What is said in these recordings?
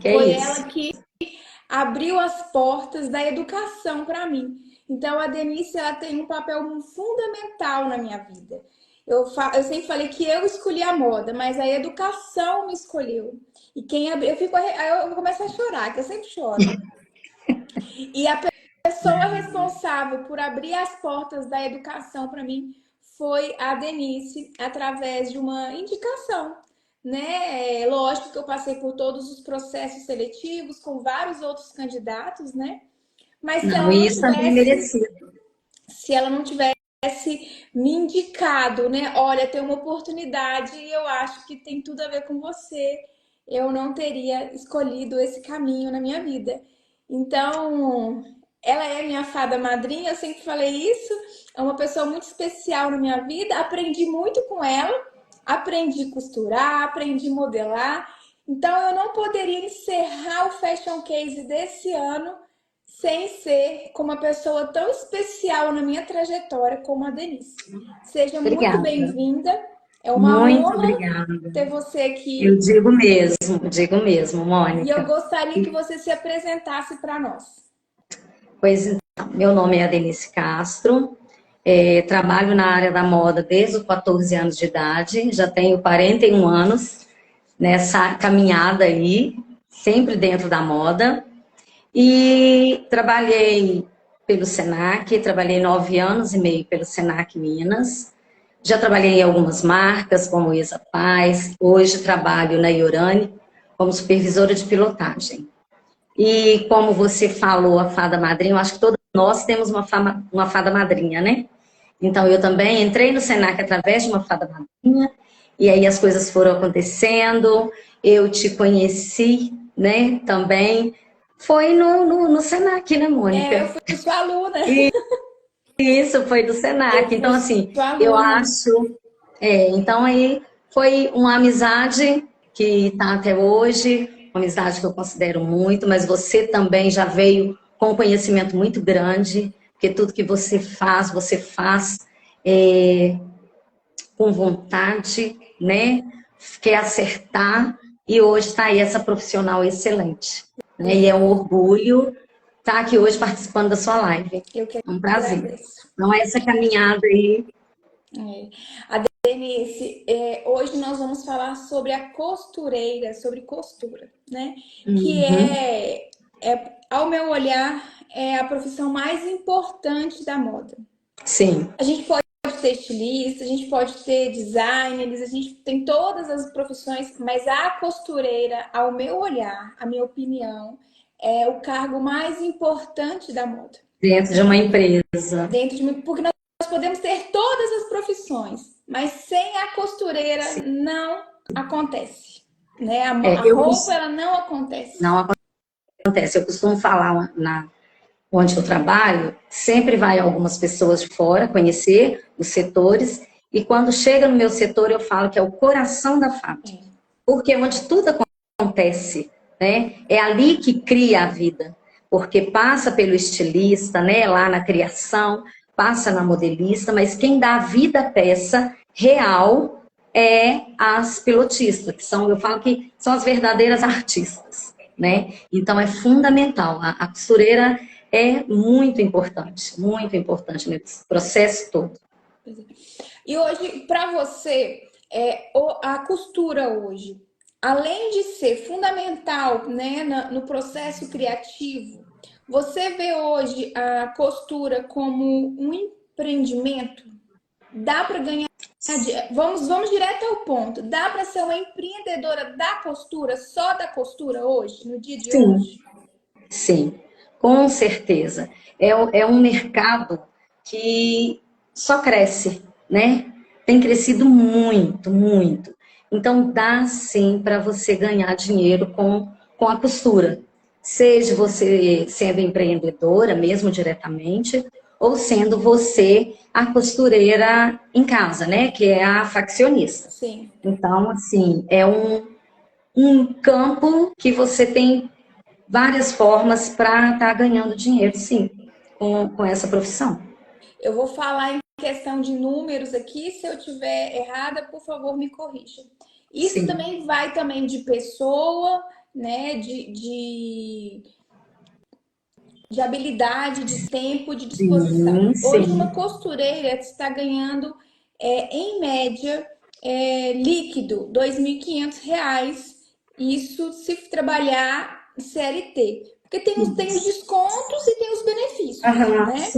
Que é Foi isso. ela que abriu as portas da educação para mim. Então, a Denise, ela tem um papel fundamental na minha vida. Eu sempre falei que eu escolhi a moda, mas a educação me escolheu. E quem abriu, eu começo a chorar, que eu sempre choro. E a pessoa responsável por abrir as portas da educação para mim foi a Denise, através de uma indicação, né? Lógico que eu passei por todos os processos seletivos com vários outros candidatos, né? Mas Não, e isso também é merecido. se ela não tivesse me indicado, né? Olha, tem uma oportunidade e eu acho que tem tudo a ver com você. Eu não teria escolhido esse caminho na minha vida. Então, ela é minha fada madrinha, eu sempre falei isso. É uma pessoa muito especial na minha vida. Aprendi muito com ela, aprendi a costurar, aprendi a modelar. Então, eu não poderia encerrar o Fashion Case desse ano sem ser com uma pessoa tão especial na minha trajetória como a Denise. Seja muito Obrigada. bem-vinda. É uma Muito honra obrigada. ter você Eu aqui digo mesmo, e eu Mônica. gostaria que você se apresentasse para nós. Pois então, meu nome é Denise Castro, trabalho na área da moda desde os 14 anos de idade, já tenho 41 anos nessa caminhada aí, sempre dentro da moda. E trabalhei pelo Senac, trabalhei 9 anos e meio pelo Senac Minas. Já trabalhei em algumas marcas, como Isa Paz. Hoje trabalho na Iorane como supervisora de pilotagem. E como você falou, a fada madrinha, eu acho que todos nós temos uma fada madrinha, né? Então, eu também entrei no Senac através de uma fada madrinha, e aí as coisas foram acontecendo, eu te conheci, né, também. Foi no Senac, né, É, eu Mônica? fui sua aluna. E isso foi do Eu Senac. fui Então, assim, sua eu aluna. acho. Então aí foi uma amizade que está até hoje, uma amizade que eu considero muito, mas você também já veio com um conhecimento muito grande, porque tudo que você faz é, com vontade, né? Quer acertar, e hoje está aí essa profissional excelente. Né? E é um orgulho estar aqui hoje participando da sua live. Eu que É um prazer. agradeço. Então, essa caminhada aí. É. A Denise, hoje nós vamos falar sobre a costureira, sobre costura, né? Que Uhum. ao meu olhar, é a profissão mais importante da moda. Sim. A gente pode ter estilista, a gente pode ter designers, a gente tem todas as profissões, mas a costureira, ao meu olhar, a minha opinião, é o cargo mais importante da moda, Dentro de uma né? empresa. Porque nós podemos ter todas as profissões, mas sem a costureira Sim. não acontece, né? A Eu roupa ela não acontece. não acontece. Eu costumo falar onde eu trabalho, sempre vai algumas pessoas de fora conhecer os setores, e quando chega no meu setor, eu falo que é o coração da fábrica. Porque é onde tudo acontece, né? É ali que cria a vida, porque passa pelo estilista, né? Lá na criação, passa na modelista, mas quem dá a vida à peça real é as pilotistas, que são, eu falo que são as verdadeiras artistas, né? Então é fundamental. A costureira é muito importante nesse processo todo. E hoje, para você, a costura hoje, além de ser fundamental, né, no processo criativo, você vê hoje a costura como um empreendimento? Dá para ganhar? Vamos direto ao ponto. Dá para ser uma empreendedora da costura, só da costura hoje, no dia de Sim, hoje? sim, com certeza. É um mercado que só cresce, né? Tem crescido muito, muito. Então, dá sim para você ganhar dinheiro com a costura. Seja você sendo empreendedora, mesmo diretamente, ou sendo você a costureira em casa, né? Que é a faccionista. Sim. Então, assim, é um campo que você tem várias formas para estar ganhando dinheiro, sim, com essa profissão. Eu vou falar em questão de números aqui. Se eu tiver errada, por favor, me corrija. Isso Sim, também vai também de pessoa, né, de habilidade, de tempo, de disposição. Sim, Hoje, uma sim. costureira está ganhando, em média, líquido, R$ 2.500. Isso se trabalhar CLT. Porque tem os Isso. descontos e tem os benefícios, Aham, né?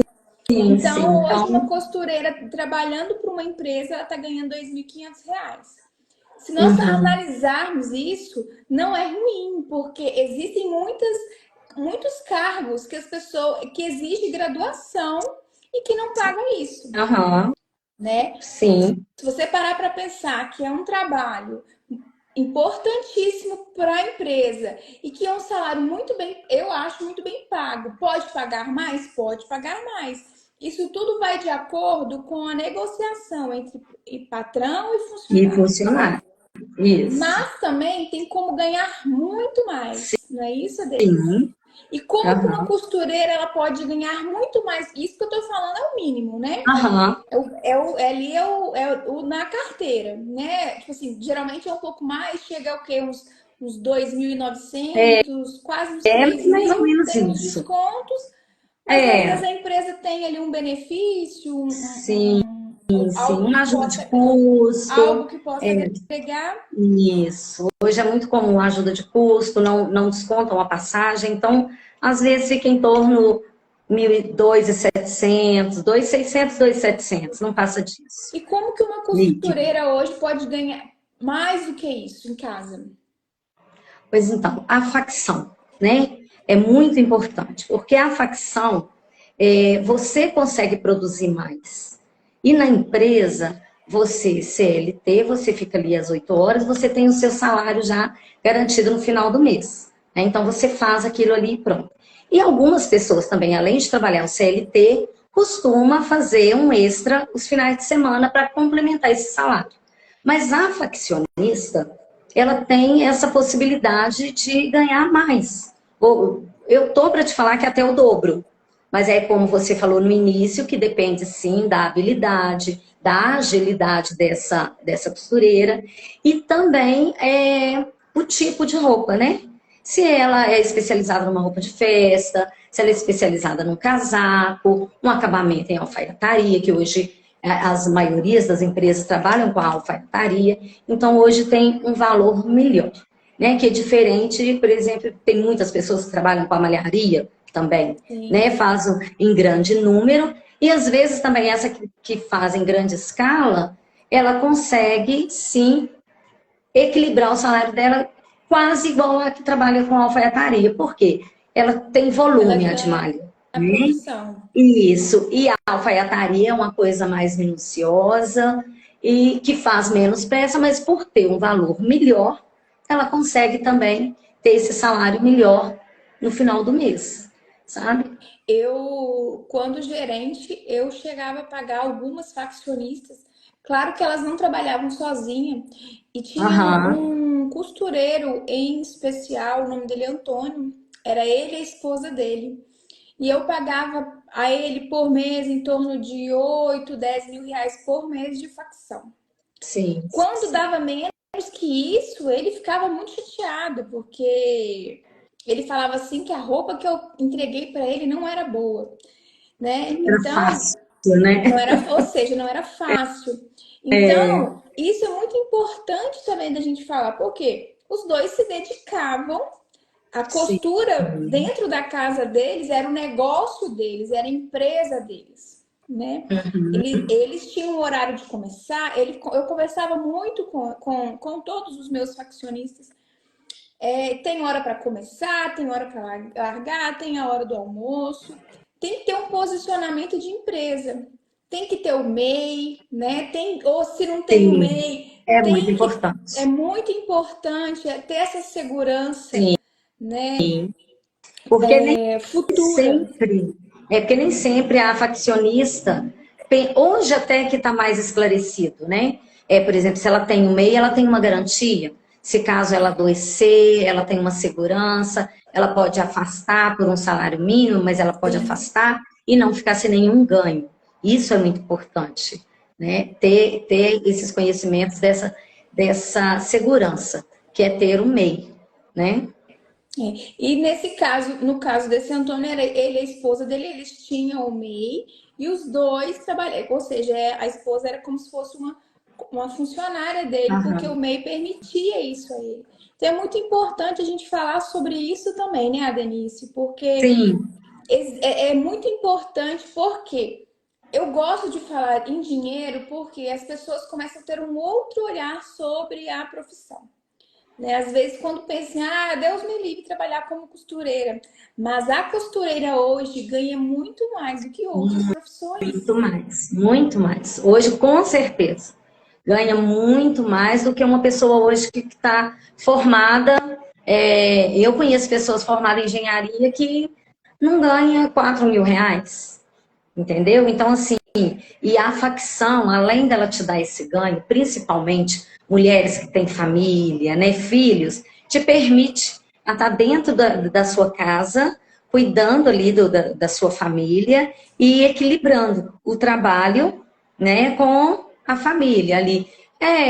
sim, sim. Então, hoje, uma Então, costureira trabalhando para uma empresa, ela está ganhando R$ 2.500. Se nós uhum, analisarmos isso, não é ruim, porque existem muitos cargos que as pessoas que exigem graduação e que não pagam isso, aham, né? sim, Se você parar para pensar que é um trabalho importantíssimo para a empresa e que é um salário muito bem, eu acho muito bem pago. Pode pagar mais? Pode pagar mais. Isso tudo vai de acordo com a negociação entre patrão e e funcionário. funcionar. Isso. Mas também tem como ganhar muito mais, não é isso, Denise? Sim, E como que uma aham, costureira ela pode ganhar muito mais? Isso que eu tô falando é o mínimo, né? aham, Ali na carteira, né? Tipo assim, geralmente é um pouco mais, chega ao quê? Uns 2.900, quase uns é três mais ou mil, menos tem os isso. descontos, mas às vezes É, a empresa tem ali um benefício, sim, sim, algo uma que ajuda de possa, algo custo, que possa é, agregar. isso. Hoje é muito comum a ajuda de custo, não descontam a passagem, então, às vezes fica em torno de 1.200, 2.600, 2.700, não passa disso. E como que uma Líquido. costureira hoje pode ganhar mais do que isso em casa? Pois então, a facção, né? É muito importante, porque a facção, você consegue produzir mais. E na empresa, você, CLT, você fica ali às 8 horas, você tem o seu salário já garantido no final do mês. Né? Então, você faz aquilo ali e pronto. E algumas pessoas também, além de trabalhar o CLT, costuma fazer um extra os finais de semana para complementar esse salário. Mas a faccionista, ela tem essa possibilidade de ganhar mais. Eu estou para te falar que até o dobro, mas é como você falou no início, que depende sim da habilidade, da agilidade dessa costureira e também o tipo de roupa, né? Se ela é especializada numa roupa de festa, se ela é especializada num casaco, um acabamento em alfaiataria, que hoje as maiorias das empresas trabalham com a alfaiataria, então hoje tem um valor melhor, né? Que é diferente, por exemplo, tem muitas pessoas que trabalham com a malharia também, né? Sim, Fazem em grande número, e às vezes também essa que faz em grande escala, ela consegue sim equilibrar o salário dela quase igual a que trabalha com alfaiataria. Por quê? Ela tem ela volume, a de ganha malha. a Né? produção. Isso. E a alfaiataria é uma coisa mais minuciosa e que faz menos peça, mas por ter um valor melhor, ela consegue também ter esse salário melhor no final do mês, sabe? Quando gerente, eu chegava a pagar algumas faccionistas. Claro que elas não trabalhavam sozinhas. E tinha Aham, um costureiro em especial, o nome dele é Antônio. Era ele e a esposa dele. E eu pagava a ele por mês em torno de 8, R$ 10.000 por mês de facção. sim, Quando dava menos que isso, ele ficava muito chateado, porque ele falava assim que a roupa que eu entreguei para ele não era boa, né? era Então, fácil, né? ou seja, não era fácil. Então, isso é muito importante também da gente falar, porque os dois se dedicavam. A Sim. costura dentro da casa deles era o negócio deles, era a empresa deles, né? Eles tinham um horário de começar. Eu conversava muito com todos os meus faccionistas. Tem hora para começar, tem hora para largar, tem a hora do almoço. Tem que ter um posicionamento de empresa. Tem que ter o MEI, né? Ou se não tem o Sim, MEI, é muito importante. é muito importante ter essa segurança, Sim, né? porque nem Futura. sempre, porque nem sempre a faccionista, hoje até que está mais esclarecido, né? Por exemplo, se ela tem um MEI, ela tem uma garantia. Se caso ela adoecer, ela tem uma segurança, ela pode afastar por um salário mínimo, mas ela pode Sim. afastar e não ficar sem nenhum ganho. Isso é muito importante, né? Ter esses conhecimentos dessa segurança, que é ter o MEI, né? E nesse caso, no caso desse Antônio, era ele e a esposa dele, eles tinham o MEI e os dois trabalhavam, ou seja, a esposa era como se fosse uma funcionária dele, porque o Aham. MEI permitia isso a ele. Então é muito importante a gente falar sobre isso também, né, Denise? Porque Sim, é muito importante, porque eu gosto de falar em dinheiro, porque as pessoas começam a ter um outro olhar sobre a profissão. Né? Às vezes, quando pensam, Deus me livre trabalhar como costureira. Mas a costureira hoje ganha muito mais do que outras profissões. muito mais, muito mais. Hoje, com certeza, ganha muito mais do que uma pessoa hoje que está formada. Eu conheço pessoas formadas em engenharia que não ganha R$ 4.000, entendeu? Então, assim, e a facção, além dela te dar esse ganho, principalmente mulheres que têm família, né, filhos, te permite estar dentro da sua casa, cuidando ali da sua família e equilibrando o trabalho, né, com a família ali.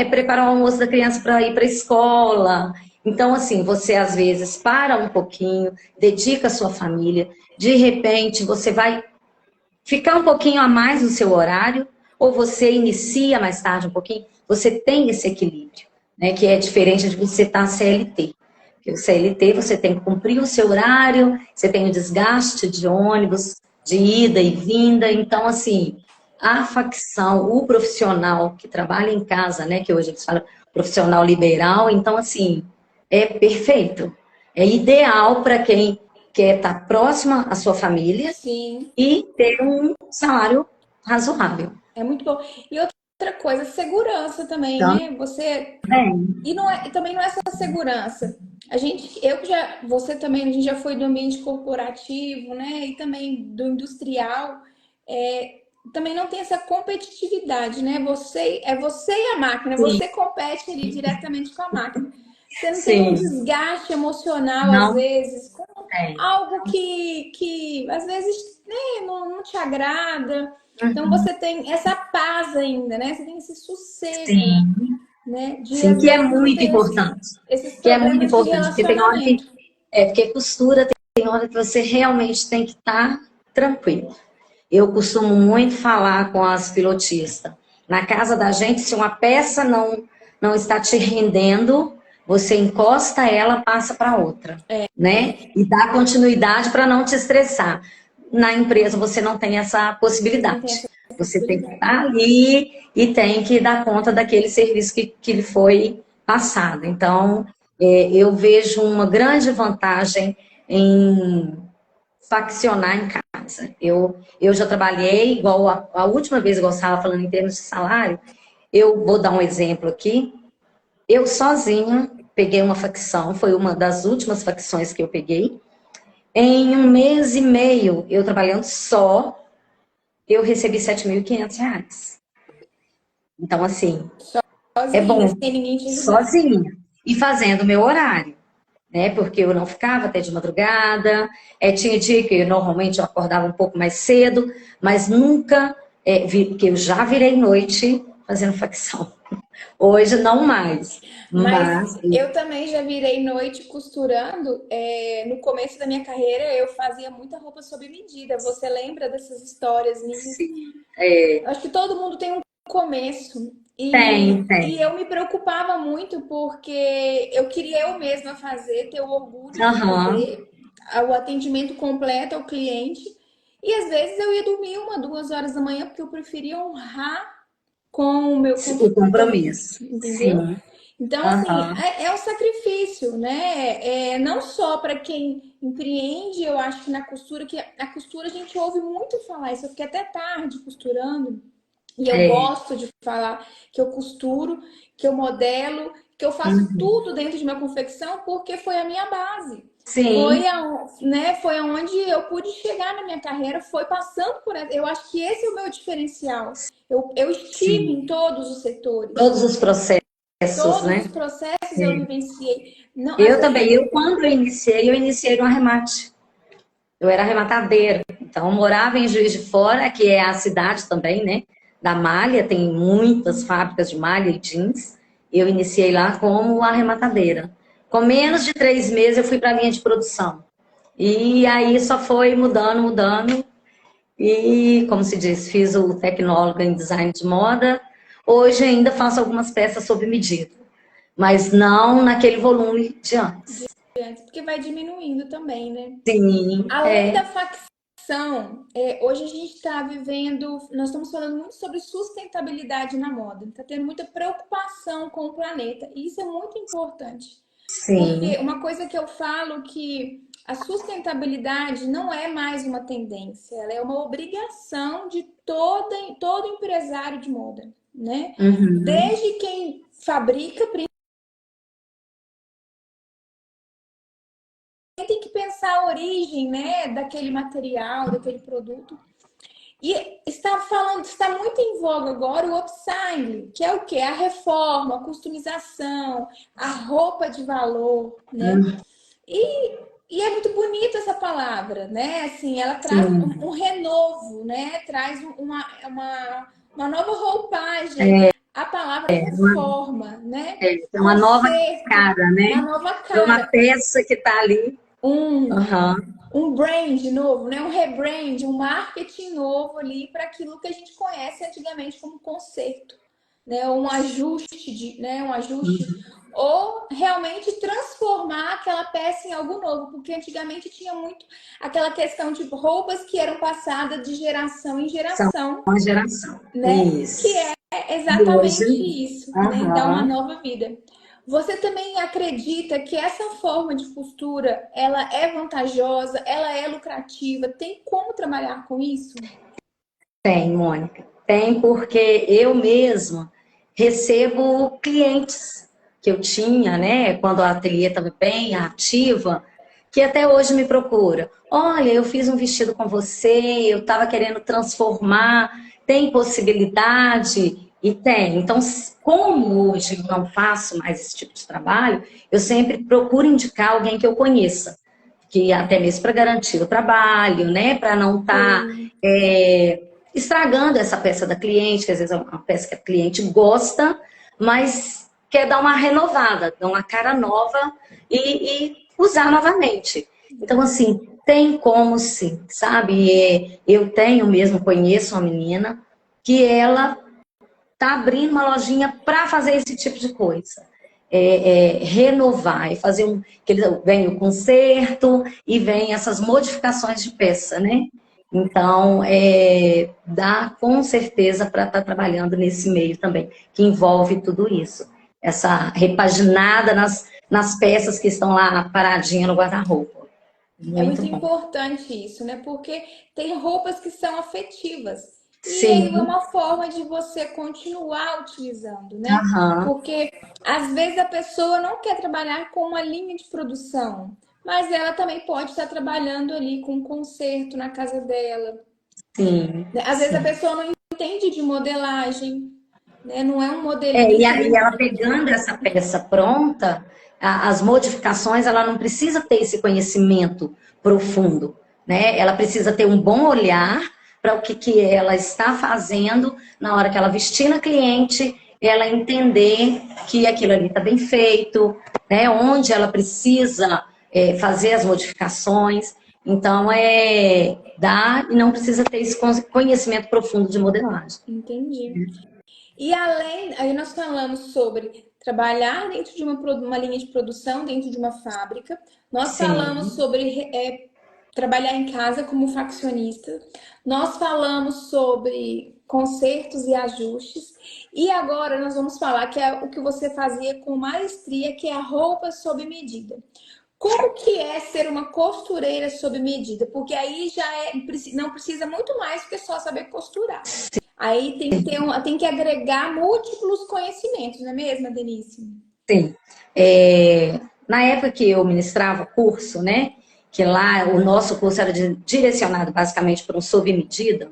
Preparar o almoço da criança para ir para a escola. Então, assim, você às vezes para um pouquinho, dedica a sua família, de repente você vai ficar um pouquinho a mais no seu horário, ou você inicia mais tarde um pouquinho, você tem esse equilíbrio, né? Que é diferente de você estar CLT. Porque o CLT você tem que cumprir o seu horário, você tem o desgaste de ônibus, de ida e vinda, então assim, a facção, o profissional que trabalha em casa, né? Que hoje eles falam profissional liberal, então assim, é perfeito. É ideal para quem quer estar próxima à sua família Sim, e ter um salário razoável. é muito bom. E outra coisa, segurança também, Então, né? Você bem, e não é, e também não é só segurança. Você também, a gente já foi do ambiente corporativo, né? E também do industrial. É, também não tem essa competitividade, né? Você e a máquina, sim, você compete ali diretamente com a máquina. Você não tem um sim, desgaste emocional, às não vezes, com tem. algo que às vezes né, não te agrada. Então Uhum. você tem essa paz ainda, né? Você tem esse sossego, Sim, né? De sim, às que é vezes não muito ter importante. esses Que é muito problemas de importante, porque tem hora relacionamento. porque costura tem hora que você realmente tem que estar tranquilo. Eu costumo muito falar com as pilotistas. Na casa da gente, se uma peça não está te rendendo, você encosta ela, passa para outra, né? E dá continuidade para não te estressar. Na empresa você não tem essa Você não tem possibilidade. essa Você tem que possibilidade. estar ali e tem que dar conta daquele serviço que lhe foi passado. Então, eu vejo uma grande vantagem em faccionar em casa. Eu já trabalhei, igual a última vez, igual você estava falando em termos de salário, eu vou dar um exemplo aqui. Eu sozinha peguei uma facção, foi uma das últimas facções que eu peguei. Em 1 mês e meio, eu trabalhando só, eu recebi R$ 7.500. Então, assim, é Sozinha, bom, sem ninguém te ajudar. sozinha. E fazendo o meu horário, né? Porque eu não ficava até de madrugada. Tinha dia que normalmente eu acordava um pouco mais cedo, mas nunca, que eu já virei noite fazendo facção. Hoje não mais, Mas mas eu também já virei noite costurando. No começo da minha carreira, eu fazia muita roupa sob medida. Você lembra dessas histórias minhas? sim, Acho que todo mundo tem um começo. E tem. eu me preocupava muito porque eu queria eu mesma fazer, ter o orgulho de Aham, fazer o atendimento completo ao cliente. E às vezes eu ia dormir 1, 2 horas da manhã porque eu preferia honrar com o meu o compromisso, compromisso. entendeu? Sim, Então, assim, aham, é um sacrifício, né? Não só para quem empreende, eu acho que na costura, que a costura a gente ouve muito falar isso. Eu fiquei até tarde costurando, e eu é, gosto de falar que eu costuro, que eu modelo, que eu faço uhum, tudo dentro de uma confecção, porque foi a minha base. sim, Foi aonde eu pude chegar na minha carreira, foi passando por essa. Eu acho que esse é o meu diferencial. Eu estive em sim. todos os setores. Todos os processos, Todos né? os processos eu vivenciei. Não, às Eu vezes também, nem. quando eu iniciei no arremate. Eu era arrematadeira, então eu morava em Juiz de Fora, que é a cidade também, né? Da malha, tem muitas fábricas de malha e jeans. Eu iniciei lá como arrematadeira. Com menos de 3 meses eu fui para a linha de produção. E aí só foi mudando, mudando. E, como se diz, fiz o tecnólogo em design de moda. Hoje ainda faço algumas peças sob medida, mas não naquele volume de antes. Porque vai diminuindo também, né? Sim, Além da facção, hoje a gente está vivendo, nós estamos falando muito sobre sustentabilidade na moda. Está tendo muita preocupação com o planeta. E isso é muito importante. sim, Porque uma coisa que eu falo que a sustentabilidade não é mais uma tendência, ela é uma obrigação de todo empresário de moda, né? uhum, Desde quem fabrica, tem que pensar a origem, né, daquele material, daquele produto. E está muito em voga agora o upcycling, que é o quê? A reforma, a customização, a roupa de valor, né? E é muito bonita essa palavra, né? Assim, ela traz sim. um renovo, né? Traz uma nova roupagem. A palavra reforma, né? É uma nova Conserto, cara, né? uma nova Para uma cara. peça que está ali. Um, Uhum. um brand novo, né? Um rebrand, um marketing novo ali para aquilo que a gente conhece antigamente como conserto, né? Um ajuste né? Um ajuste ou realmente transformar aquela peça em algo novo, porque antigamente tinha muito aquela questão de roupas que eram passadas de geração em São geração, uma geração. né? Que Isso. é E hoje, exatamente isso, né? Dar uma uhum. nova vida. Você também acredita que essa forma de costura, ela é vantajosa, ela é lucrativa? Tem como trabalhar com isso? Tem, Mônica. Tem porque eu mesma recebo clientes que eu tinha, né, quando a ateliê estava bem ativa, que até hoje me procura. Olha, eu fiz um vestido com você, eu estava querendo transformar, tem possibilidade? E tem. Então, como hoje eu não faço mais esse tipo de trabalho, eu sempre procuro indicar alguém que eu conheça, que até mesmo para garantir o trabalho, né, para não estar Sim. estragando essa peça da cliente, que às vezes é uma peça que a cliente gosta, mas quer dar uma renovada, dar uma cara nova e usar novamente. Então, assim, tem como sim, sabe? Eu tenho mesmo, conheço uma menina que ela tá abrindo uma lojinha para fazer esse tipo de coisa. Renovar e fazer que vem o conserto e vem essas modificações de peça, né? Então, dá com certeza para estar trabalhando nesse meio também, que envolve tudo isso. Essa repaginada nas peças que estão lá paradinha no guarda-roupa. É Muito muito bom. importante isso, né? Porque tem roupas que são afetivas. E aí é Sim, uma forma de você continuar utilizando, né? aham, Porque às vezes a pessoa não quer trabalhar com uma linha de produção, mas ela também pode estar trabalhando ali com um conserto na casa dela, sim, né? Às vezes a sim. pessoa não entende de modelagem, né? Não é um modelista, E não. ela pegando essa peça pronta, as modificações, ela não precisa ter esse conhecimento profundo, né? Ela precisa ter um bom olhar para o que ela está fazendo na hora que ela vestir na cliente, ela entender que aquilo ali está bem feito, né? Onde ela precisa fazer as modificações. Então, dá e não precisa ter esse conhecimento profundo de modelagem. Entendi. E além, aí nós falamos sobre trabalhar dentro de uma linha de produção, dentro de uma fábrica. Nós falamos Sim, sobre trabalhar em casa como faccionista. Nós falamos sobre consertos e ajustes. E agora nós vamos falar que é o que você fazia com maestria, que é a roupa sob medida. Como que é ser uma costureira sob medida? Porque aí já não precisa muito mais do que só saber costurar. Aí tem que tem que agregar múltiplos conhecimentos, não é mesmo, Denise? sim. Na época que eu ministrava o curso, né, que lá o nosso curso era direcionado basicamente para um sob medida,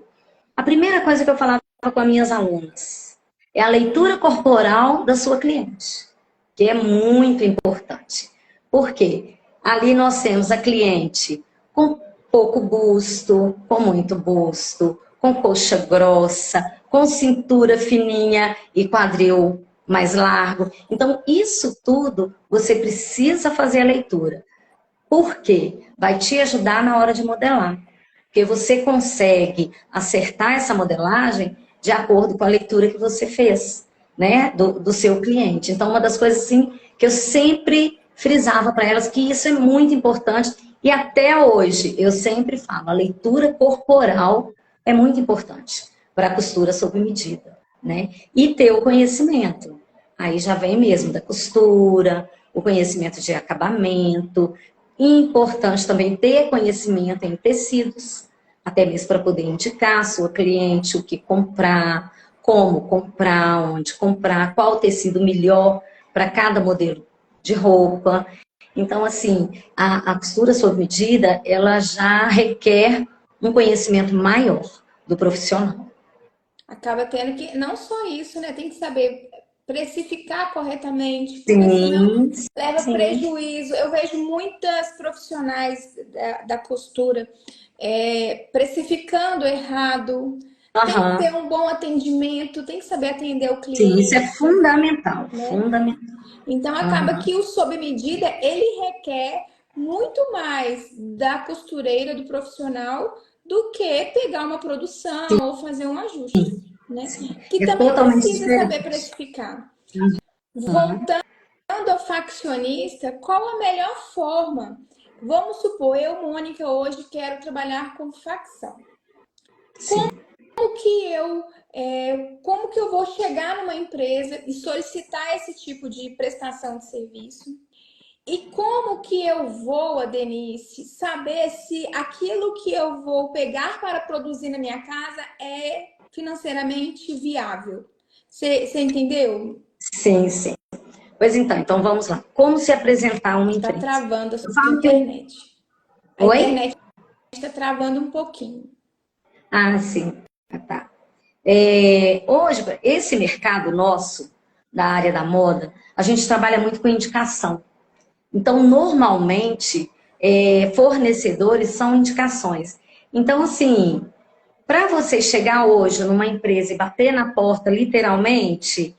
a primeira coisa que eu falava com as minhas alunas é a leitura corporal da sua cliente, que é muito importante. Por quê? Ali nós temos a cliente com pouco busto, com muito busto, com coxa grossa, com cintura fininha e quadril mais largo. Então, isso tudo você precisa fazer a leitura. Por quê? Vai te ajudar na hora de modelar. Porque você consegue acertar essa modelagem de acordo com a leitura que você fez, né? Do seu cliente. Então, uma das coisas assim, que eu sempre frisava para elas que isso é muito importante. E até hoje, eu sempre falo, a leitura corporal é muito importante para a costura sob medida, né? E ter o conhecimento. Aí já vem mesmo da costura, o conhecimento de acabamento. Importante também ter conhecimento em tecidos, até mesmo para poder indicar a sua cliente o que comprar, como comprar, onde comprar, qual tecido melhor para cada modelo de roupa. Então, assim, a costura sob medida, ela já requer um conhecimento maior do profissional. Acaba tendo que, não só isso, né? Tem que saber precificar corretamente, porque senão Sim, leva sim. prejuízo. Eu vejo muitas profissionais da costura precificando errado. Tem que ter Aham. um bom atendimento, tem que saber atender o Sim, isso é cliente, fundamental, né? fundamental. Então acaba Aham. que o sob medida ele requer muito mais da costureira, do profissional, do que pegar uma produção ou fazer um ajuste, né? Sim. Que É também totalmente precisa saber diferente. precificar. Aham. Voltando ao faccionista, qual a melhor forma? Vamos supor, eu, Mônica, hoje quero trabalhar com facção. Sim. Como que eu vou chegar numa empresa e solicitar esse tipo de prestação de serviço? E como que eu vou, Denise, saber se aquilo que eu vou pegar para produzir na minha casa é financeiramente viável? Você entendeu? Sim, sim. Pois então vamos lá. Como se apresentar uma Está empresa? travando a Eu sua falo que eu... internet. A Oi? internet está travando um pouquinho. Ah, sim. Ah, tá. Hoje, esse mercado nosso, da área da moda, a gente trabalha muito com indicação. Então, normalmente, fornecedores são indicações. Então, assim, para você chegar hoje numa empresa e bater na porta, literalmente,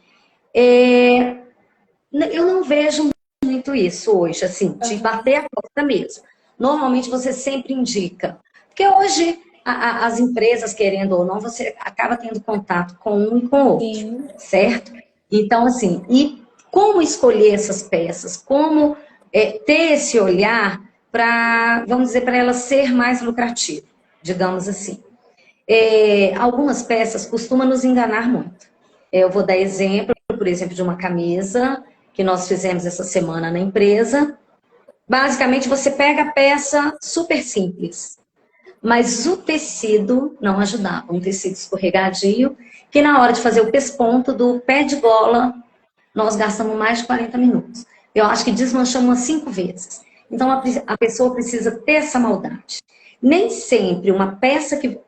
eu não vejo muito isso hoje, assim, de Aham. bater a porta mesmo. Normalmente você sempre indica. Porque hoje as empresas, querendo ou não, você acaba tendo contato com um e com o outro, Sim. certo? Então, assim, e como escolher essas peças? Como ter esse olhar para, vamos dizer, para ela ser mais lucrativa, digamos assim. Algumas peças costumam nos enganar muito. Eu vou dar exemplo, por exemplo, de uma camisa que nós fizemos essa semana na empresa. Basicamente, você pega a peça super simples, mas o tecido não ajudava. Um tecido escorregadio, que na hora de fazer o pesponto do pé de gola, nós gastamos mais de 40 minutos. Eu acho que desmanchamos umas 5 vezes. Então, a pessoa precisa ter essa maldade. Nem sempre uma peça que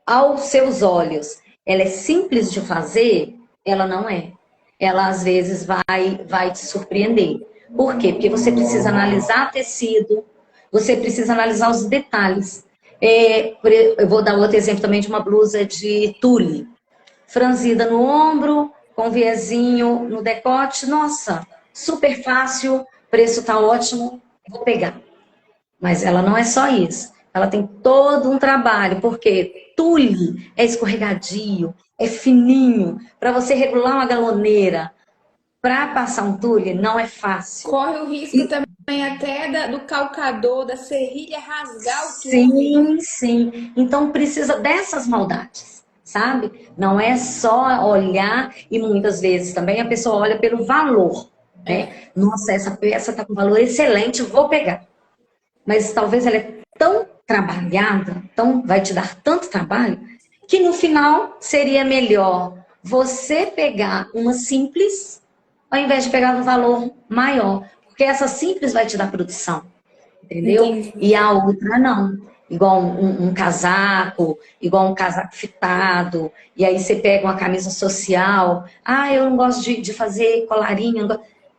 aos seus olhos, ela é simples de fazer, ela não é. Ela às vezes vai te surpreender. Por quê? Porque você precisa analisar tecido, você precisa analisar os detalhes. Eu vou dar outro exemplo também de uma blusa de tule, franzida no ombro, com viezinho no decote. Nossa, super fácil, preço tá ótimo, vou pegar. Mas ela não é só isso. Ela tem todo um trabalho, porque tule é escorregadio, é fininho. Para você regular uma galoneira, para passar um tule, não é fácil. Corre o risco E, também até do calcador, da serrilha rasgar o tule. sim, sim. Então precisa dessas maldades, sabe? Não é só olhar, e muitas vezes também a pessoa olha pelo valor, É. né? Nossa, essa peça está com valor excelente, vou pegar. Mas talvez ela é tão trabalhada, vai te dar tanto trabalho, que no final seria melhor você pegar uma simples, ao invés de pegar um valor maior. Porque essa simples vai te dar produção, entendeu? Entendi. E a outra não. Igual um casaco, igual um casaco fitado, e aí você pega uma camisa social. Ah, eu não gosto de fazer colarinho.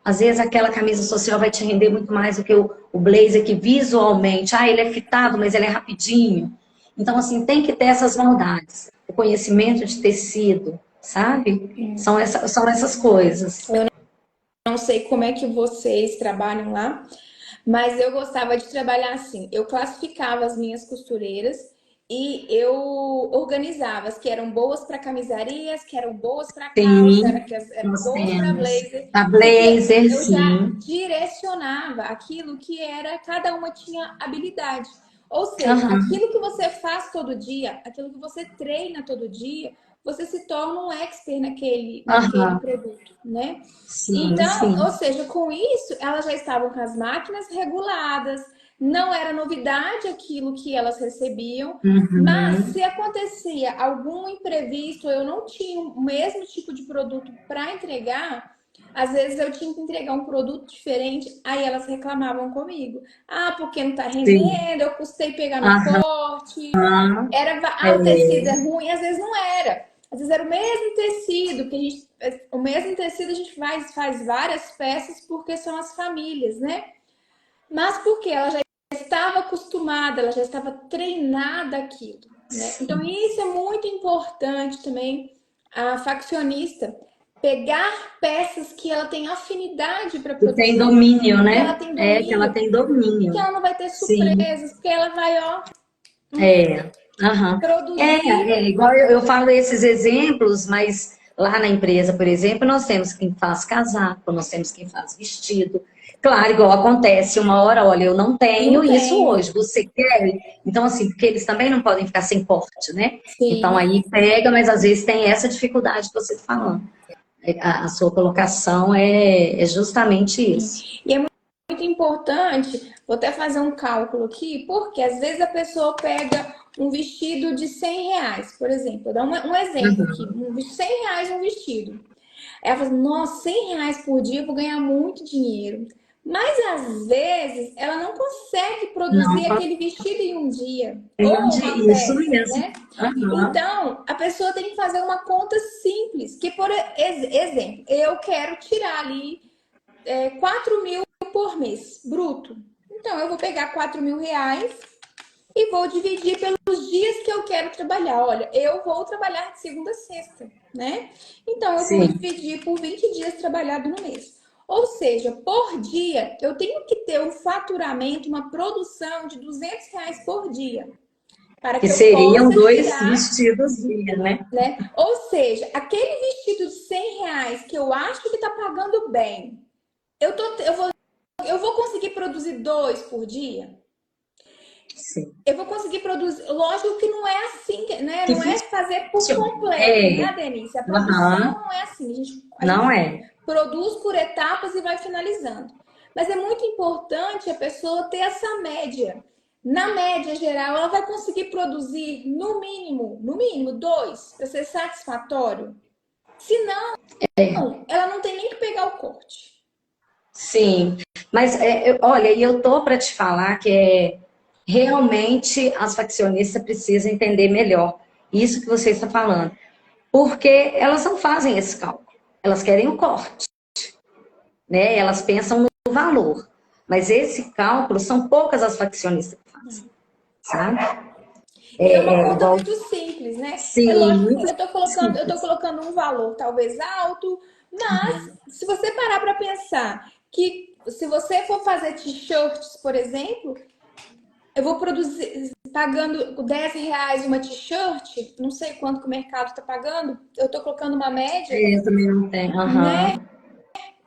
Às vezes aquela camisa social vai te render muito mais do que o blazer, que visualmente, ele é fitado, mas ele é rapidinho. Então, assim, tem que ter essas maldades. O conhecimento de tecido, sabe? São essas coisas. não sei como é que vocês trabalham lá, mas eu gostava de trabalhar assim. Eu classificava as minhas costureiras e eu organizava as que eram boas para camisarias, que eram boas para calça, Sim, que eram nós boas para temos. blazer, A porque Blazer, eu já sim. direcionava aquilo que era, cada uma tinha habilidade. Ou seja, Aham. aquilo que você faz todo dia, aquilo que você treina todo dia, você se torna um expert naquele Aham. produto, né? Sim, Então, ou sim. seja, com isso, elas já estavam com as máquinas reguladas, não era novidade aquilo que elas recebiam, mas Uhum. se acontecia algum imprevisto, eu não tinha o mesmo tipo de produto para entregar, às vezes eu tinha que entregar um produto diferente, aí elas reclamavam comigo. Ah, porque não está Sim. rendendo, eu custei pegar no Aham. corte, o tecido é É. ruim, às vezes não era. Às vezes era o mesmo tecido, que a gente, o mesmo tecido a gente faz várias peças porque são as famílias, né? Mas porque ela já estava acostumada, ela já estava treinada aquilo, né? Então Sim. isso é muito importante também, a faccionista pegar peças que ela tem afinidade para E tem produzir, domínio, que ela né? tem É que ela domínio, tem que domínio. ela não vai ter Sim. surpresas, porque ela vai, ó, É. Aham. produzir. Igual eu falo esses exemplos, mas lá na empresa, por exemplo, nós temos quem faz casaco, nós temos quem faz vestido. Claro, igual acontece uma hora, olha, eu não Não tenho isso tenho. hoje, você quer? Então, assim, porque eles também não podem ficar sem porte, né? Então, Sim. aí pega, mas às vezes tem essa dificuldade que você está falando. A sua colocação é justamente isso. E é muito importante, vou até fazer um cálculo aqui, porque às vezes a pessoa pega um vestido de R$ 100, por exemplo. Vou dar um exemplo aqui. R$ 100 um vestido. Ela fala, nossa, R$ 100 por dia eu vou ganhar muito dinheiro. Mas às vezes ela não consegue Não produzir aquele vestido em um dia. Ou uma entende isso peça, mesmo. né? Aham. Então, a pessoa tem que fazer uma conta simples. Que, por exemplo, eu quero tirar ali 4 mil por mês, bruto. Então, eu vou pegar R$ 4.000 e vou dividir pelos dias que eu quero trabalhar. Olha, eu vou trabalhar de segunda a sexta, né? Então, eu vou Sim. dividir por 20 dias trabalhado no mês. Ou seja, por dia, eu tenho que ter um faturamento, uma produção de R$ 200 por dia, para Que que eu seriam possa dois tirar, vestidos dia, né? né? Ou seja, aquele vestido de R$ 100 que eu acho que está pagando bem, eu vou conseguir produzir 2 por dia? Sim. Eu vou conseguir produzir. Lógico que não é assim, né? Que Não é fazer por funciona. completo, É. né, Denise? A produção Aham. não é assim. A gente Não é. produz por etapas e vai finalizando. Mas é muito importante a pessoa ter essa média. Na média geral, ela vai conseguir produzir no mínimo, 2 para ser satisfatório. Se não, ela não tem nem que pegar o corte. Sim. Mas, olha, e eu tô para te falar que realmente as faccionistas precisam entender melhor isso que você está falando. Porque elas não fazem esse cálculo. Elas querem o corte, né? Elas pensam no valor. Mas esse cálculo são poucas as faccionistas que fazem, sabe? E é uma É conta igual. muito simples, né? É Sim, lógico que muito eu tô simples. colocando um valor talvez alto, mas se você parar para pensar que se você for fazer t-shirts, por exemplo, eu vou produzir pagando R$ 10 uma t-shirt, não sei quanto que o mercado está pagando, eu tô colocando uma média, Eu também não tenho. né? Aham.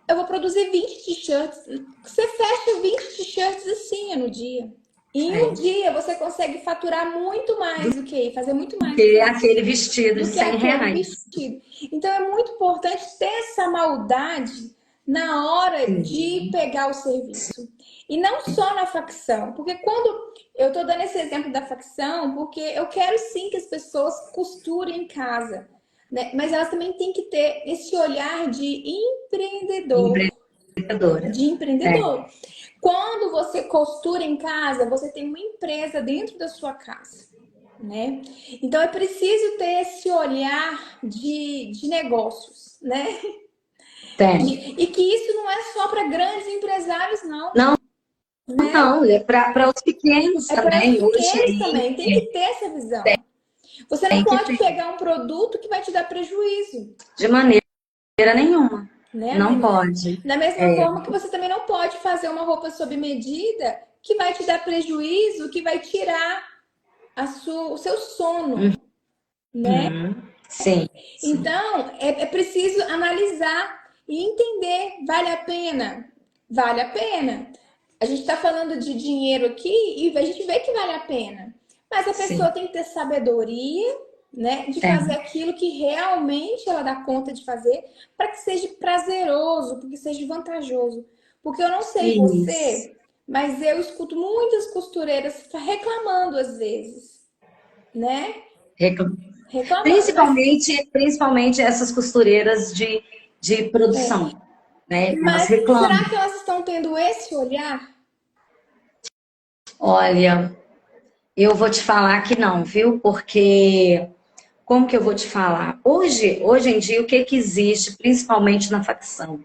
Eu vou produzir 20 t-shirts. Você fecha 20 t-shirts assim no dia. Em um É. dia você consegue faturar muito mais do que fazer muito mais Porque aquele vestido de do que 100 aquele reais. vestido. Então é muito importante ter essa maldade na hora de Sim. pegar o serviço. E não só na facção, porque quando eu estou dando esse exemplo da facção, porque eu quero sim que as pessoas costurem em casa, né? Mas elas também têm que ter esse olhar de empreendedor, Empreendedora. de É. empreendedor. Quando você costura em casa, você tem uma empresa dentro da sua casa, né? Então é preciso ter esse olhar de negócios, né? Tem. E que isso não é só para grandes empresários, não, Não, né? não, é para os pequenos É para os também. Hoje pequenos aí também, tem que ter essa visão. Você não tem que pode ter. pegar um produto que vai te dar prejuízo. De maneira nenhuma. né, Não Aline? pode. Da mesma É, forma que você também não pode fazer uma roupa sob medida que vai te dar prejuízo, que vai tirar o seu sono, né? uhum, sim, sim. Então, é preciso analisar e entender, vale a pena? Vale a pena. A gente está falando de dinheiro aqui e a gente vê que vale a pena. Mas a pessoa Sim, tem que ter sabedoria, né, de fazer tem. aquilo que realmente ela dá conta de fazer para que seja prazeroso, para que seja vantajoso. Porque eu não sei Isso. você, mas eu escuto muitas costureiras reclamando às vezes, né? Recla- Reclamando, mas Principalmente essas costureiras de produção, né? Elas Mas reclamam. será que elas estão tendo esse olhar? Olha, eu vou te falar que não, viu? Porque, como que eu vou te falar? Hoje em dia, o que que existe, principalmente na facção?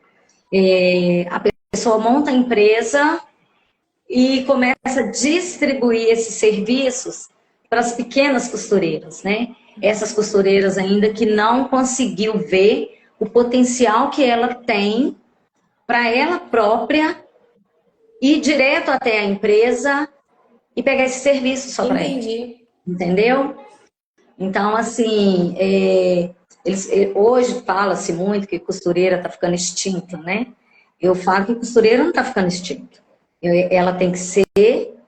A pessoa monta a empresa e começa a distribuir esses serviços para as pequenas costureiras, né? Essas costureiras ainda que não conseguiu ver o potencial que ela tem para ela própria ir direto até a empresa e pegar esse serviço só para ela, Entendi. entendeu? Então, assim, hoje fala-se muito que costureira está ficando extinta, né? Eu falo que costureira não está ficando extinta. Ela tem que ser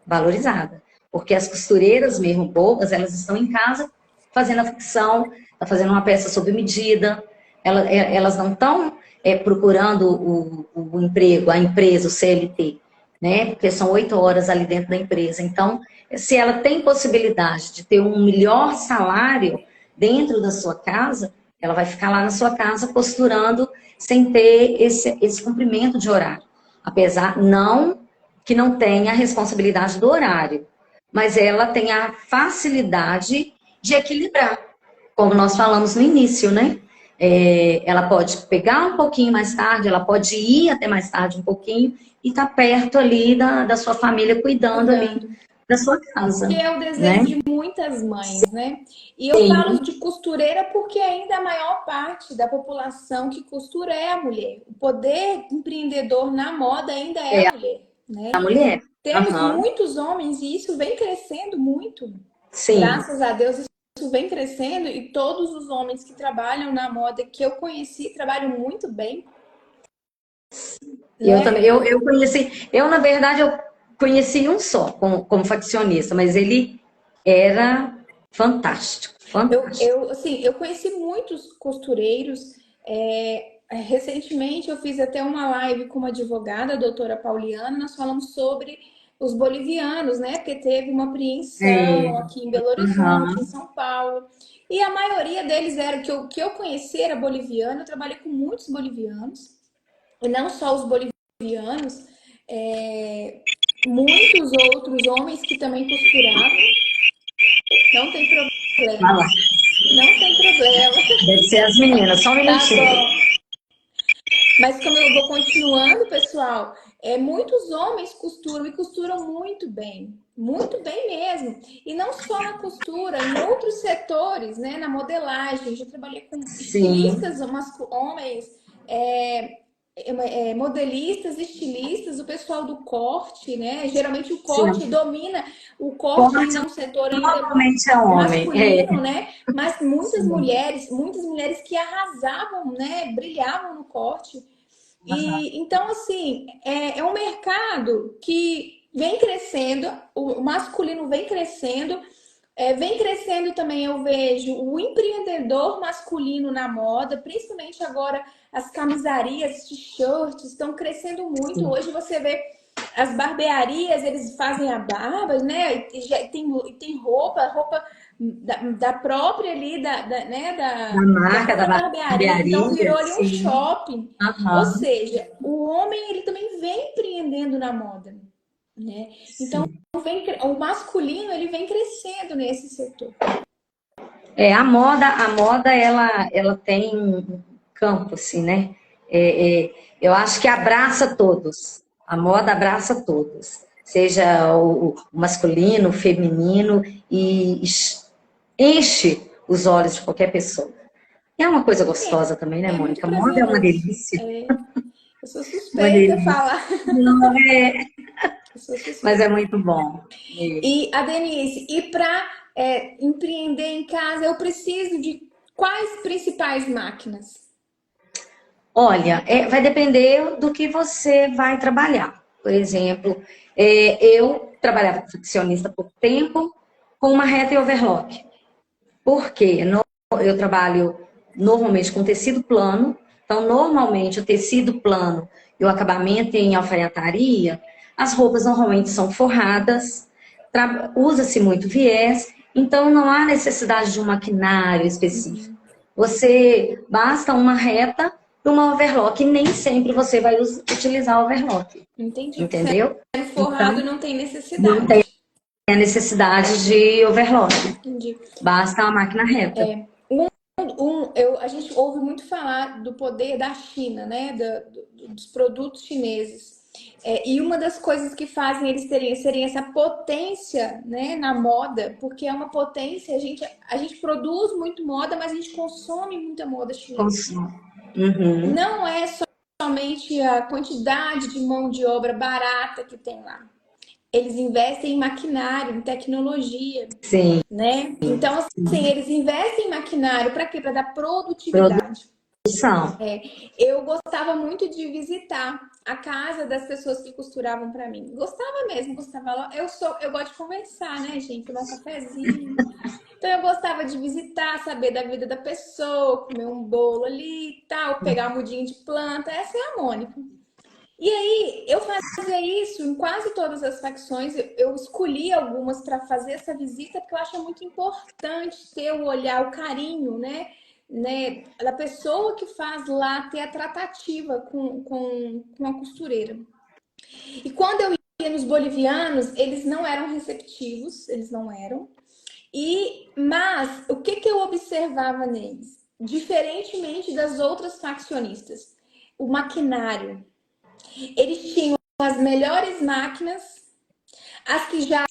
valorizada. Porque as costureiras mesmo boas, elas estão em casa fazendo a ficção, tá fazendo uma peça sob medida, elas não estão procurando o emprego, a empresa, o CLT, né? Porque são 8 horas ali dentro da empresa. Então, se ela tem possibilidade de ter um melhor salário dentro da sua casa, ela vai ficar lá na sua casa costurando sem ter esse cumprimento de horário. Apesar não que não tenha a responsabilidade do horário, mas ela tem a facilidade de equilibrar, como nós falamos no início, né? Ela pode pegar um pouquinho mais tarde, ela pode ir até mais tarde um pouquinho e estar perto ali da sua família, cuidando ali Cuidando. da sua Que casa, é o né? desejo de muitas mães, né? E eu falo Sim, de costureira porque ainda a maior parte da população que costura é a mulher. O poder empreendedor na moda ainda é é a mulher, a né? mulher. Temos Aham. muitos homens e isso vem crescendo muito. Sim, Graças a Deus isso vem crescendo e todos os homens que trabalham na moda que eu conheci trabalham muito bem, eu também. né? Eu conheci, na verdade, eu conheci um só como faccionista, mas ele era fantástico, fantástico. Assim, eu conheci muitos costureiros. Recentemente eu fiz até uma live com uma advogada, a doutora Pauliana, nós falamos sobre os bolivianos, né? Porque teve uma apreensão É, aqui em Belo Horizonte, em aham, São Paulo. E a maioria deles era que eu conheci era boliviano, eu trabalhei com muitos bolivianos, e não só os bolivianos, é, muitos outros homens que também costuravam, não tem vai problema. lá. Não tem problema. Deve ser as meninas, só um Tá minutinho. bom. Mas como eu vou continuando, pessoal, muitos homens costuram e costuram muito bem mesmo. E não só na costura, em outros setores, né? Na modelagem. Já trabalhei com Sim, estilistas, homens, é, modelistas, estilistas, o pessoal do corte, né? Geralmente o corte sim. domina, o corte Corte ainda é um setor ainda normalmente é homem. masculino, né? Mas Sim. muitas mulheres que arrasavam, né? Brilhavam no corte. Aham. E então, assim, é um mercado que vem crescendo, o masculino vem crescendo também, eu vejo, o empreendedor masculino na moda, principalmente agora as camisarias, t-shirts estão crescendo muito. Sim. Hoje você vê as barbearias, eles fazem a barba, né? E já tem roupa da própria ali, né? Da Da marca, da própria barbearia. Então barbearia, virou ali um sim. shopping. Ou Aham. seja, o homem ele também vem empreendendo na moda, né? Então Sim. o masculino ele vem crescendo nesse setor. A moda ela tem um campo, assim, né? Eu acho que abraça todos. A moda abraça todos. Seja o masculino, o feminino, e enche os olhos de qualquer pessoa. E é uma coisa gostosa também, né, É muito Mônica? Moda é uma prazeroso. delícia. É, eu sou Uma suspeita a delícia. falar. Não é, Eu sou mas é suspeita. muito bom. É. E a Denise, e para empreender em casa, eu preciso de quais principais máquinas? Olha, vai depender do que você vai trabalhar. Por exemplo, eu trabalhava como flexionista por tempo com uma reta e overlock. Por quê? Eu trabalho normalmente com tecido plano, então normalmente o tecido plano e o acabamento em alfaiataria, as roupas normalmente são forradas, usa-se muito viés, então não há necessidade de um maquinário específico. Você basta uma reta e uma overlock, e nem sempre você vai utilizar overlock, Entendi. entendeu? Sendo forrado Então, não tem não tem necessidade. a necessidade de overlock, Entendi. basta a máquina reta. A gente ouve muito falar do poder da China, né? Dos produtos chineses. E uma das coisas que fazem eles serem essa potência, né, na moda, porque é uma potência, a gente produz muito moda, mas a gente consome muita moda chinesa. Consumo. Uhum. Não é somente a quantidade de mão de obra barata que tem lá. Eles investem em maquinário, em tecnologia, Sim, né? Então, assim, eles investem em maquinário para quê? Para dar produtividade. produção. Eu gostava muito de visitar a casa das pessoas que costuravam para mim. Gostava mesmo, gostava. Eu gosto de conversar, né, gente? Tomar um cafezinho. Então eu gostava de visitar, saber da vida da pessoa, comer um bolo ali e tal, pegar um mudinho de planta. Essa é a Mônica. E aí, eu fazia isso em quase todas as facções. Eu escolhi algumas para fazer essa visita, porque eu acho muito importante ter o olhar, o carinho, né, da pessoa que faz lá, ter a tratativa com a costureira. E quando eu ia nos bolivianos, eles não eram receptivos, eles não eram. Mas o que eu observava neles? Diferentemente das outras faccionistas, o maquinário. Eles tinham as melhores máquinas, as que já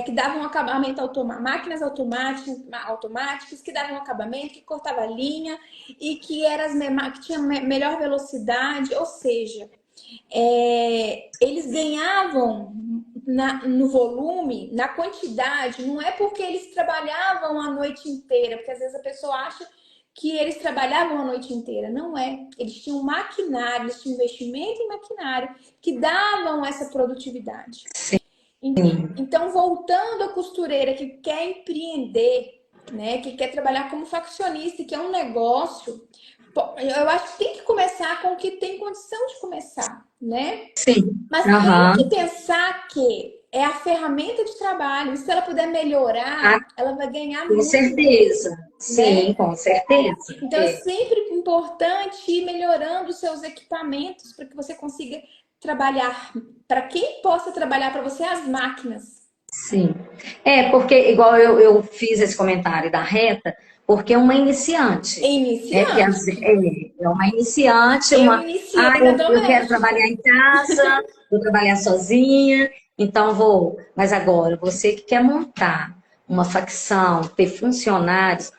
que davam acabamento automático, máquinas automáticas que davam acabamento, que cortava a linha e que que tinha melhor velocidade, ou seja, eles ganhavam no volume, na quantidade, não é porque eles trabalhavam a noite inteira, porque às vezes a pessoa acha que eles trabalhavam a noite inteira. Não é. Eles tinham maquinário, eles tinham investimento em maquinário que davam essa produtividade. Então, voltando à costureira que quer empreender, né, que quer trabalhar como faccionista, que é um negócio, eu acho que tem que começar com o que tem condição de começar, né? Sim. Mas tem que Aham. pensar que é a ferramenta de trabalho, e se ela puder Ah, melhorar, ela vai ganhar com muito, certeza. né? Sim, com certeza. Então é sempre importante ir melhorando os seus equipamentos para que você consiga trabalhar, para quem possa trabalhar para você as máquinas. Sim. Porque, igual eu fiz esse comentário da reta, porque é uma É iniciante. Né? Que iniciante. é uma iniciante, Eu iniciei na eu quero doméstica. trabalhar em casa, vou trabalhar sozinha, então vou. Mas agora, você que quer montar uma facção, ter funcionários,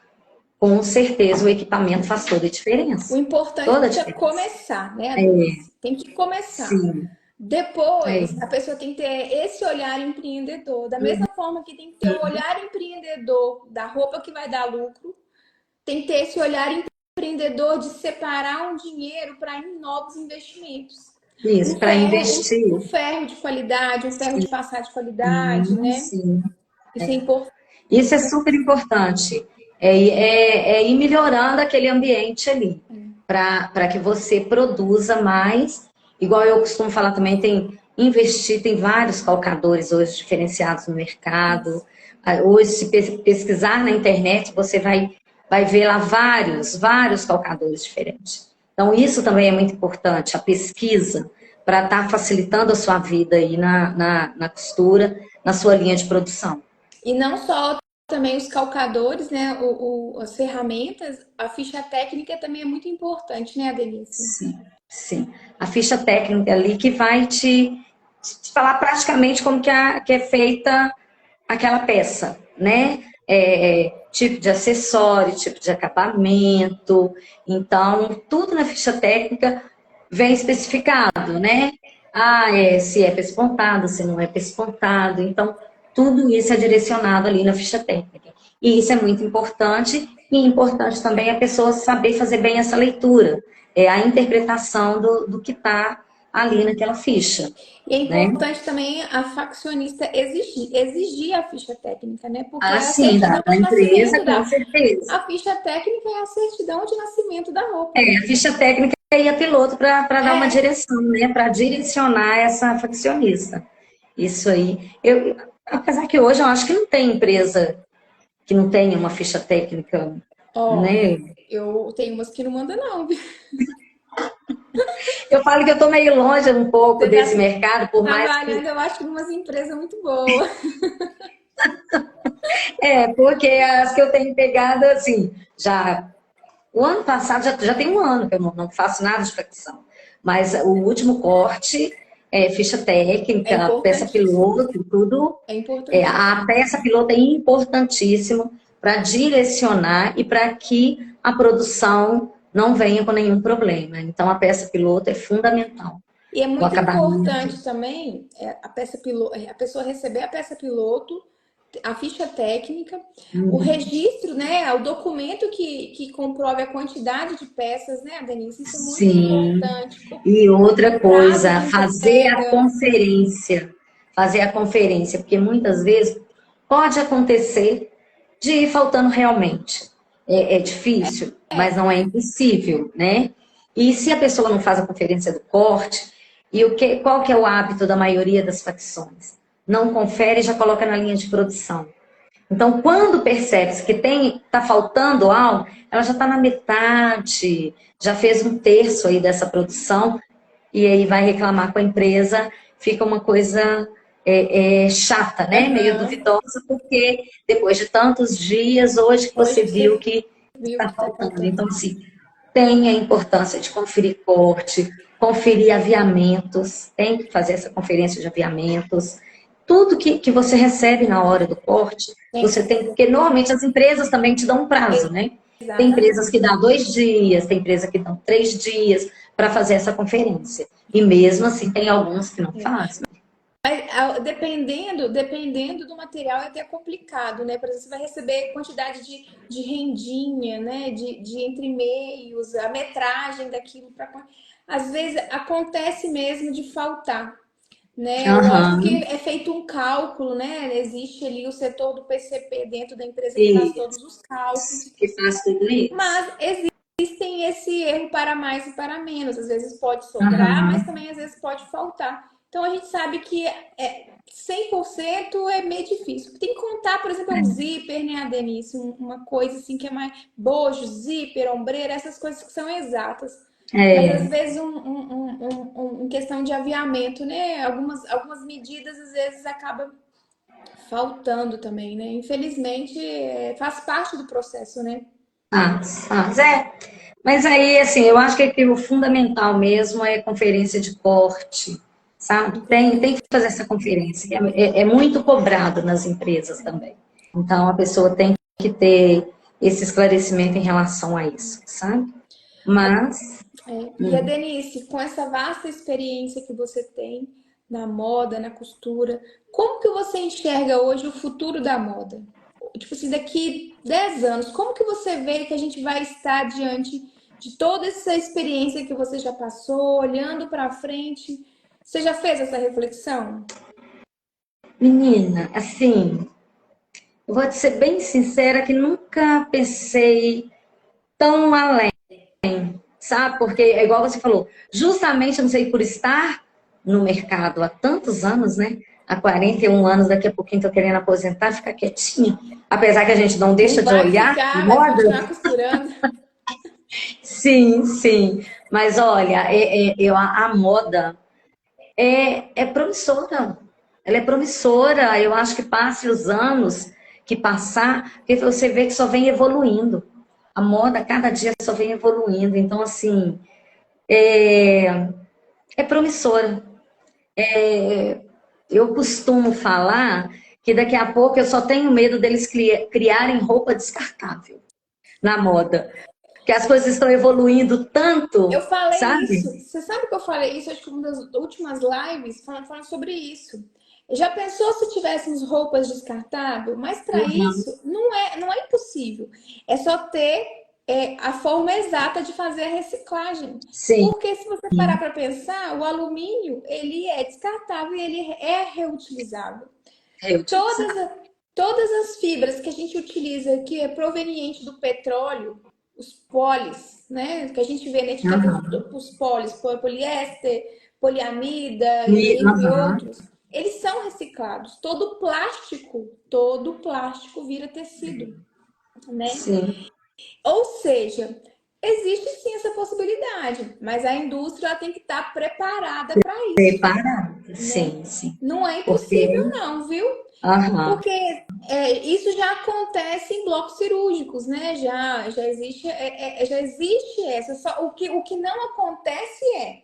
com certeza o equipamento faz toda a O diferença. importante Toda a é diferença. começar, né, Denise? Tem que começar. Sim. É. Depois, a pessoa tem que ter esse olhar empreendedor. Da mesma forma que tem que ter o olhar empreendedor da roupa que vai dar lucro, tem que ter esse olhar empreendedor de separar um dinheiro para ir em novos investimentos. Isso, para Um investir. ferro de qualidade, um ferro de passar de qualidade, né? Sim. Isso é importante. Isso é super importante. É ir melhorando aquele ambiente ali, para que você produza mais. Igual eu costumo falar também, tem vários calcadores hoje diferenciados no mercado. Hoje, se pesquisar na internet, você vai ver lá vários calcadores diferentes. Então, isso também é muito importante, a pesquisa, para estar facilitando a sua vida aí na costura, na sua linha de produção. E não só também os calcadores, né? As ferramentas, a ficha técnica também é muito importante, né, Denise? Sim, sim. A ficha técnica ali que vai te falar praticamente como que é feita aquela peça, né? tipo de acessório, tipo de acabamento. Então, tudo na ficha técnica vem especificado, né? Se é pespontado, se não é pespontado. Então, tudo isso é direcionado ali na ficha técnica. E isso é muito importante, e importante também a pessoa saber fazer bem essa leitura, a interpretação do que está ali naquela ficha. E é Né? importante também a faccionista exigir a ficha técnica, né? Porque é a Sim, certidão da de empresa, nascimento com da... certeza. A ficha técnica é a certidão de nascimento da roupa, A né? ficha técnica e a piloto para dar uma É, direção, né? Para direcionar essa faccionista. Isso aí. Apesar que hoje eu acho que não tem empresa que não tenha uma ficha técnica, ó, né? eu tenho umas que não mandam não, viu? Eu falo que eu estou meio longe um pouco Você tá desse mercado, por mais que. trabalhando, eu acho, em umas empresas muito boas. Porque as que eu tenho pegado, assim, já. O ano passado, já tem um ano que eu não faço nada de facção. Mas o último corte, ficha É técnica, peça importantíssimo. piloto, tudo. É A importantíssimo. peça piloto é importantíssimo para direcionar e para que a produção não venha com nenhum problema. Então, a peça piloto é fundamental. E é O muito acabamento. importante também a peça piloto, a pessoa receber a peça piloto, a ficha técnica, o registro, né, o documento que comprove a quantidade de peças, né, Denise? Isso é muito Sim. importante. E O outra prazo coisa, de fazer a entrega. conferência. Fazer a conferência, porque muitas vezes pode acontecer de ir faltando realmente. É difícil, mas não é impossível, né? E se a pessoa não faz a conferência do corte, qual que é o hábito da maioria das facções? Não confere e já coloca na linha de produção. Então, quando percebe que está faltando algo, ela já está na metade, já fez um terço aí dessa produção, e aí vai reclamar com a empresa, fica uma coisa chata, né? Meio Aham. duvidosa, porque depois de tantos dias, hoje que você Hoje viu você que viu está que está faltando. Então, faltando. assim, tem a importância de conferir corte, conferir aviamentos, tem que fazer essa conferência de aviamentos. Tudo que você recebe na hora do corte, Tem que você tem, fazer. porque normalmente as empresas também te dão um prazo, né? Tem empresas que Exatamente. dão 2 dias, tem empresa que dão 3 dias para fazer essa conferência. E mesmo assim, tem alguns que não fazem. Dependendo do material é até complicado, né? Por exemplo, você vai receber quantidade de rendinha, né? De entre-meios, a metragem daquilo para. Às vezes acontece mesmo de faltar, né? Lógico que Aham, é feito um cálculo, né? Existe ali o setor do PCP dentro da empresa que faz isso, todos os cálculos, que faz tudo isso. mas existem esse erro para mais e para menos. Às vezes pode sobrar, mas Aham, também às vezes pode faltar. Então a gente sabe que 100% é meio difícil. Tem que contar, por exemplo, um zíper, né, Denise? Uma coisa assim que é mais bojo, zíper, ombreira, essas coisas que são exatas. Mas às é. vezes em questão de aviamento, né? Algumas medidas às vezes acaba faltando também, né? Infelizmente, faz parte do processo, né? Mas aí, assim, eu acho que o fundamental mesmo é conferência de corte, sabe? Tem que fazer essa conferência. É muito cobrado nas empresas também. Então, a pessoa tem que ter esse esclarecimento em relação a isso, sabe? Mas, E a Denise, com essa vasta experiência que você tem na moda, na costura, como que você enxerga hoje o futuro da moda? Tipo assim, daqui 10 anos, como que você vê que a gente vai estar diante de toda essa experiência que você já passou, olhando para frente? Você já fez essa reflexão? menina, assim, eu vou te ser bem sincera que nunca pensei tão além, sabe? Porque é igual você falou, justamente, eu não sei, por estar no mercado há tantos anos, né? Há 41 anos, daqui a pouquinho estou querendo aposentar, ficar quietinha. Apesar que a gente não deixa Não de vai olhar ficar, vai continuar moda. costurando. Sim, sim. Mas olha, a moda é promissora. Ela é promissora. Eu acho que passe os anos que passar, porque você vê que só vem evoluindo. A moda, cada dia, só vem evoluindo. Então, assim, é promissora. Eu costumo falar que daqui a pouco eu só tenho medo deles criarem roupa descartável na moda. Porque as coisas estão evoluindo Eu tanto, falei sabe? isso. Você sabe que eu falei isso? Acho que uma das últimas lives falando sobre isso. Já pensou se tivéssemos roupas descartáveis? Mas para Uhum. isso não é impossível. É só ter a forma exata de fazer a reciclagem. Sim, Porque se você parar para pensar, o alumínio ele é descartável e ele é reutilizável. Todas, reutilizar. todas as fibras que a gente utiliza que é proveniente do petróleo, os pólis, né? Que a gente vê na etiqueta, Uhum. os pólis, poliéster, poliamida e entre Uhum. outros, eles são reciclados. Todo plástico vira tecido, né? Sim, Ou seja, existe sim essa possibilidade, mas a indústria ela tem que estar preparada para isso, preparada. né? Sim, sim. Não é impossível Porque, não, viu? aham, Porque isso já acontece em blocos cirúrgicos, né? Já existe, já existe essa. Só, o que não acontece é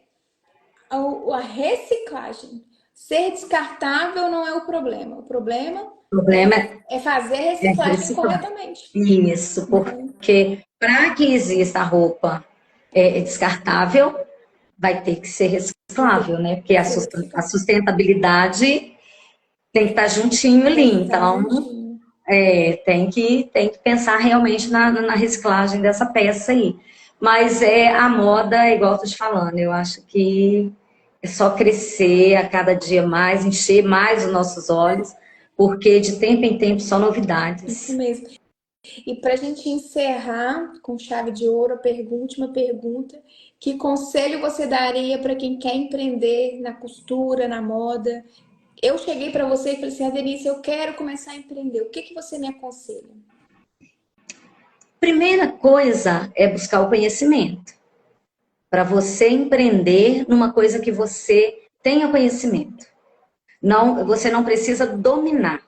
a reciclagem. Ser descartável não é o problema. O problema o problema é fazer a é reciclagem reciclar. corretamente. Isso, porque para que exista a roupa descartável, vai ter que ser reciclável, né? Porque Ser a reciclado. sustentabilidade tem que estar juntinho ali. Tem que estar Então, juntinho. tem que pensar realmente na reciclagem dessa peça aí. Mas a moda, igual eu tô te falando, eu acho que é só crescer a cada dia mais, encher mais os nossos olhos, porque de tempo em tempo são Isso novidades. mesmo. E para a gente encerrar com chave de ouro, última pergunta: que conselho você daria para quem quer empreender na costura, na moda? Eu cheguei para você e falei assim, Denise, eu quero começar a empreender. O que que você me aconselha? Primeira coisa é buscar o conhecimento, para você empreender numa coisa que você tenha conhecimento. Não, você não precisa dominar,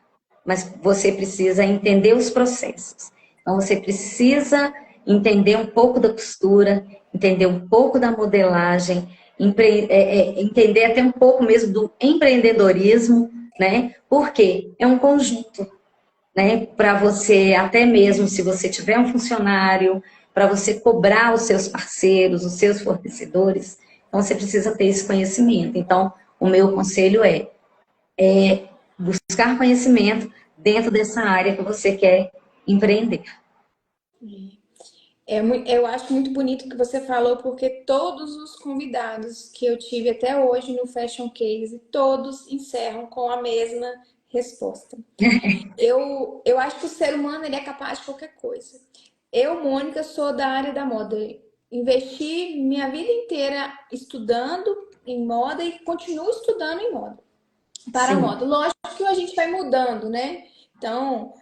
mas você precisa entender os processos. Então, você precisa entender um pouco da costura, entender um pouco da modelagem, entender até um pouco mesmo do empreendedorismo, né? Porque é um conjunto, né? Para você, até mesmo se você tiver um funcionário, para você cobrar os seus parceiros, os seus fornecedores, então você precisa ter esse conhecimento. Então, o meu conselho é buscar conhecimento dentro dessa área que você quer empreender. Eu acho muito bonito o que você falou, porque todos os convidados que eu tive até hoje no Fashion Case, todos encerram com a mesma resposta. Eu acho que o ser humano ele é capaz de qualquer coisa. Eu, Mônica, sou da área da moda. Investi minha vida inteira estudando em moda e continuo estudando em moda. Para a Sim. moda. Lógico que a gente vai mudando, né? Então,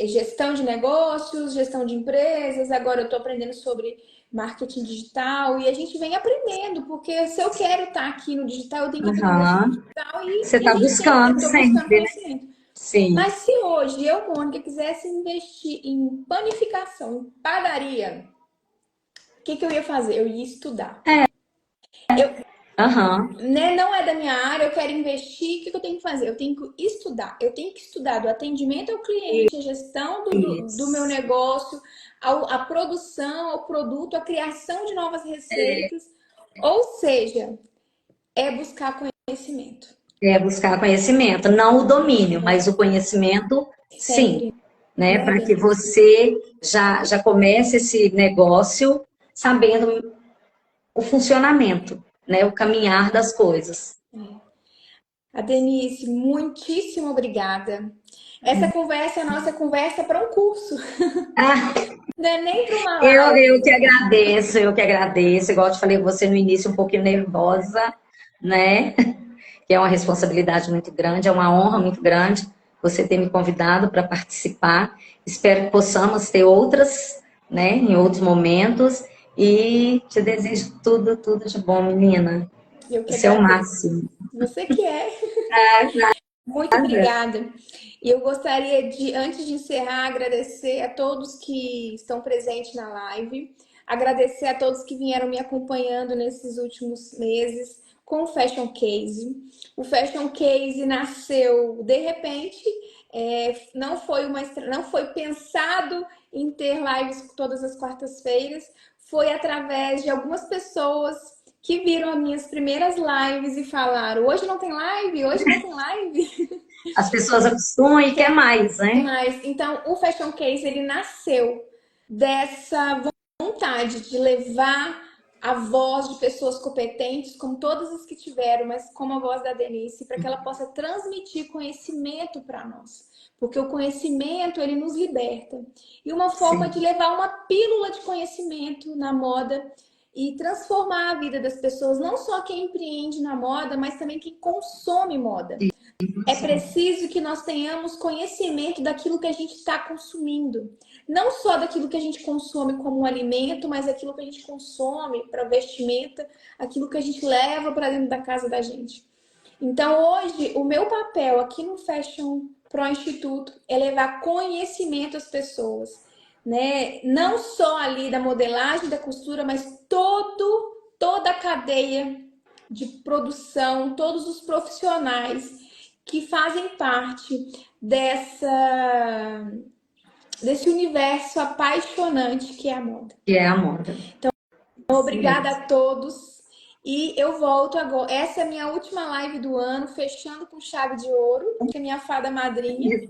gestão de negócios, gestão de empresas, agora eu estou aprendendo sobre marketing digital e a gente vem aprendendo, porque se eu quero estar aqui no digital, eu tenho que aprender sobre Uhum. digital Você e a está gente tem, eu buscando estou buscando sempre, né? conhecimento. Sim. Mas se hoje eu, Mônica, quisesse investir em panificação, em padaria, o que que eu ia fazer? Eu ia estudar. Eu, Aham. né, não é da minha área, eu quero investir, o que eu tenho que fazer? Eu tenho que estudar. Eu tenho que estudar do atendimento ao cliente, a gestão do meu Isso. negócio, a produção, ao produto, a criação de novas receitas. Ou seja, é buscar conhecimento. É buscar conhecimento, não o domínio, mas o conhecimento, sim, Sempre, né? né, Para que Denise? você já comece esse negócio sabendo o funcionamento, né? O caminhar das coisas. A Denise, muitíssimo obrigada. Essa conversa é a nossa conversa para um curso, Ah, não é nem para uma eu que live. agradeço, eu que agradeço. Igual eu te falei, você no início um pouquinho nervosa, né? Que é uma responsabilidade muito grande, é uma honra muito grande você ter me convidado para participar. Espero que possamos ter outras, né, em outros momentos. E te desejo tudo, tudo de bom, menina. Eu que Você é o agradeço. máximo. Você que é. Ah, Muito nada. obrigada. E eu gostaria de, antes de encerrar, agradecer a todos que estão presentes na live, agradecer a todos que vieram me acompanhando nesses últimos meses. com o Fashion Case. O Fashion Case nasceu de repente, não foi pensado em ter lives todas as quartas-feiras, foi através de algumas pessoas que viram as minhas primeiras lives e falaram: hoje não tem live, hoje não tem live. As pessoas acostumam e quer mais, né? Mas, então, o Fashion Case, ele nasceu dessa vontade de levar a voz de pessoas competentes, como todas as que tiveram, mas como a voz da Denise, para que ela possa transmitir conhecimento para nós. Porque o conhecimento, ele nos liberta. E uma forma de levar uma pílula de conhecimento na moda e transformar a vida das pessoas, não só quem empreende na moda, mas também quem consome moda. É preciso que nós tenhamos conhecimento daquilo que a gente está consumindo. Não só daquilo que a gente consome como um alimento, mas daquilo que a gente consome para vestimenta, aquilo que a gente leva para dentro da casa da gente. Então, hoje, o meu papel aqui no Fashion Pro Instituto é levar conhecimento às pessoas, né? Não só ali da modelagem, da costura, mas toda a cadeia de produção, todos os profissionais que fazem parte desse universo apaixonante que é a moda. Que é a moda. Então, obrigada a todos. E eu volto agora. Essa é a minha última live do ano, fechando com chave de ouro, que é minha fada madrinha.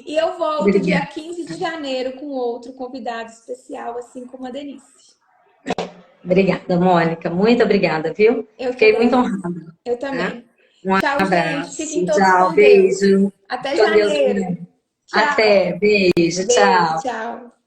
E eu volto dia 15 de janeiro com outro convidado especial, assim como a Denise. Obrigada, Mônica. Muito obrigada, viu? Fiquei muito honrada. Eu também. Tchau, abraço. Gente. Fiquem todos tchau, com beijo. Deus. Até janeiro. Tchau. Até, beijo, tchau. Tchau.